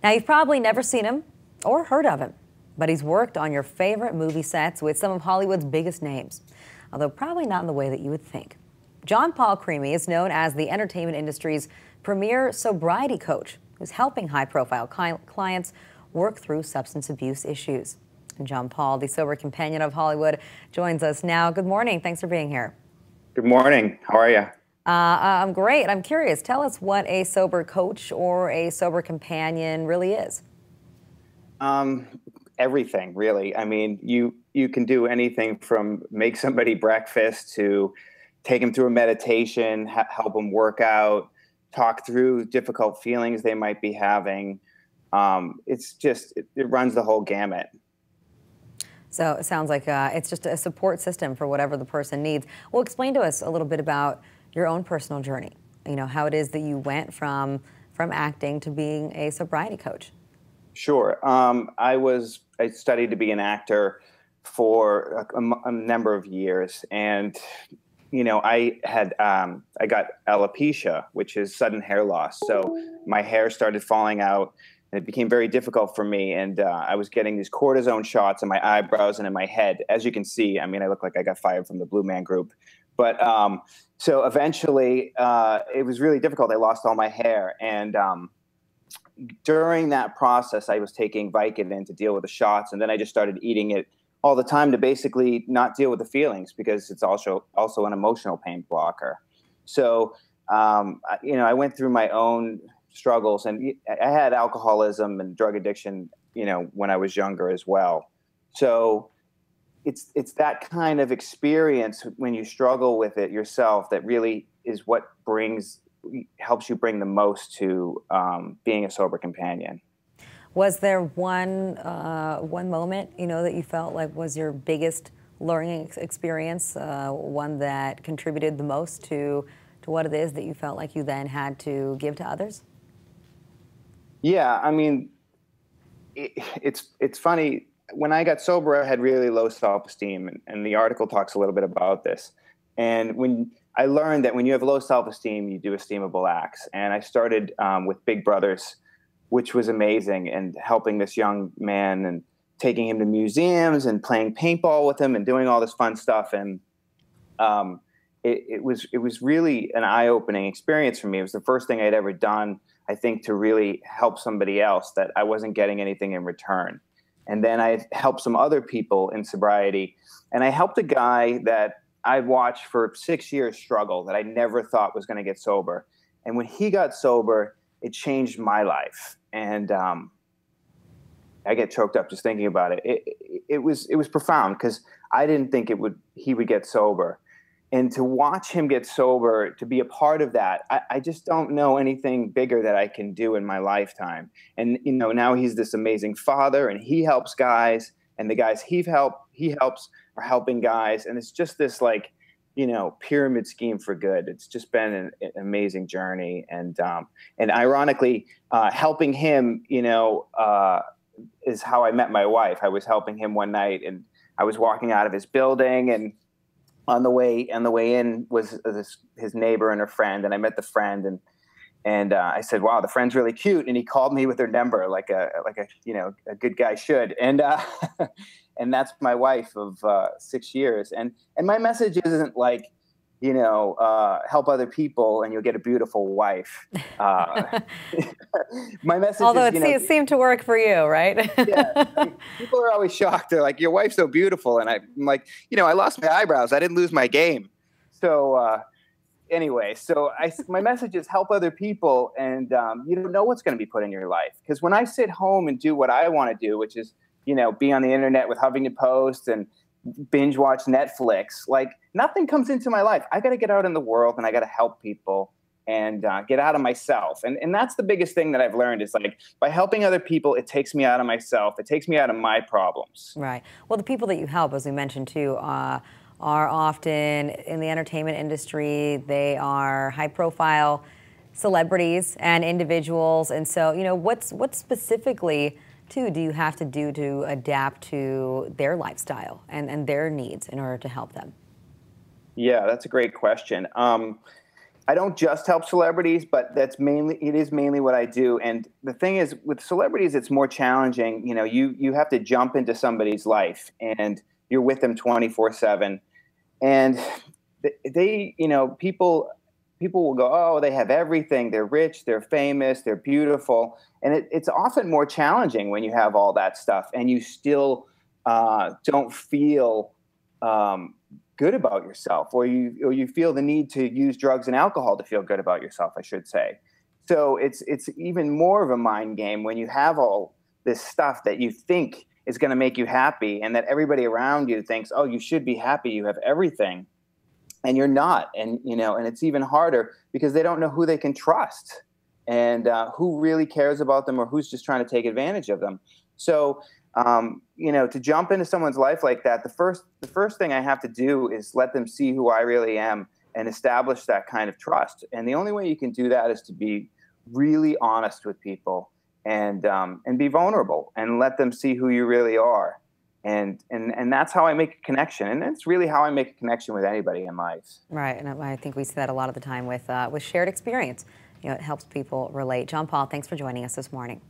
Now, you've probably never seen him or heard of him, but he's worked on your favorite movie sets with some of Hollywood's biggest names, although probably not in the way that you would think. Jon Paul Crimi is known as the entertainment industry's premier sobriety coach, who's helping high-profile clients work through substance abuse issues. And Jon Paul, the sober companion of Hollywood, joins us now. Good morning. Thanks for being here. Good morning. How are you? I'm great. I'm curious. Tell us what a sober coach or a sober companion really is. Everything, really. I mean, you can do anything from make somebody breakfast to take them through a meditation, help them work out, talk through difficult feelings they might be having. It runs the whole gamut. So it sounds like it's just a support system for whatever the person needs. Well, explain to us a little bit about your own personal journey. You know, how it is that you went from acting to being a sobriety coach. Sure. I studied to be an actor for a number of years, and you know, I got alopecia, which is sudden hair loss. So my hair started falling out, and it became very difficult for me. And I was getting these cortisone shots in my eyebrows and in my head. As you can see, I mean, I look like I got fired from the Blue Man Group. But so eventually, it was really difficult. I lost all my hair, and during that process, I was taking Vicodin to deal with the shots, and then I just started eating it all the time to basically not deal with the feelings, because it's also an emotional pain blocker. So, you know, I went through my own struggles, and I had alcoholism and drug addiction, you know, when I was younger as well. So it's that kind of experience when you struggle with it yourself that really is what helps you bring the most to being a sober companion. Was there one moment, you know, that you felt like was your biggest learning experience, one that contributed the most to what it is that you felt like you then had to give to others? Yeah, I mean, it's funny. When I got sober, I had really low self-esteem, and the article talks a little bit about this. And when I learned that when you have low self-esteem, you do esteemable acts. And I started with Big Brothers, which was amazing, and helping this young man and taking him to museums and playing paintball with him and doing all this fun stuff. And it was really an eye-opening experience for me. It was the first thing I'd ever done, I think, to really help somebody else that I wasn't getting anything in return. And then I helped some other people in sobriety. And I helped a guy that I watched for 6 years struggle, that I never thought was going to get sober. And when he got sober, it changed my life. And I get choked up just thinking about it. It was profound, because I didn't think he would get sober. And to watch him get sober, to be a part of that, I just don't know anything bigger that I can do in my lifetime. And you know, now he's this amazing father, and he helps guys, and the guys he helps are helping guys, and it's just this, like, you know, pyramid scheme for good. It's just been an amazing journey, and ironically, helping him, you know, is how I met my wife. I was helping him one night, and I was walking out of his building, and on the way in was his neighbor and her friend, and I met the friend, and I said, "Wow, the friend's really cute," and he called me with her number, like a you know, a good guy should, and and that's my wife of 6 years, and my message isn't like, you know, help other people and you'll get a beautiful wife. My message Although is, you know, it seemed to work for you, right? Yeah, I mean, people are always shocked. They're like, "Your wife's so beautiful," and I'm like, you know, I lost my eyebrows. I didn't lose my game. So anyway, my message is help other people, and you don't know what's going to be put in your life. Because when I sit home and do what I want to do, which is, you know, be on the internet with Huffington Post and binge watch Netflix, like, nothing comes into my life. I got to get out in the world, and I got to help people and get out of myself. And that's the biggest thing that I've learned, is like, by helping other people, it takes me out of myself. It takes me out of my problems. Right. Well, the people that you help, as we mentioned too, are often in the entertainment industry. They are high-profile celebrities and individuals. And so, you know, what specifically too do you have to do to adapt to their lifestyle and their needs in order to help them? Yeah, that's a great question. I don't just help celebrities, but it is mainly what I do. And the thing is, with celebrities, it's more challenging. You know, you have to jump into somebody's life, and you're with them 24/7. And they, you know, people will go, oh, they have everything. They're rich, they're famous, they're beautiful. And it's often more challenging when you have all that stuff and you still don't feel good about yourself, or you feel the need to use drugs and alcohol to feel good about yourself, I should say. So it's even more of a mind game when you have all this stuff that you think is going to make you happy, and that everybody around you thinks, oh, you should be happy, you have everything, and you're not. And you know, and it's even harder because they don't know who they can trust, and who really cares about them, or who's just trying to take advantage of them. So you know, to jump into someone's life like that, the first thing I have to do is let them see who I really am and establish that kind of trust. And the only way you can do that is to be really honest with people, and be vulnerable and let them see who you really are. And that's how I make a connection. And that's really how I make a connection with anybody in life. Right, and I think we see that a lot of the time with shared experience. You know, it helps people relate. Jon Paul, thanks for joining us this morning.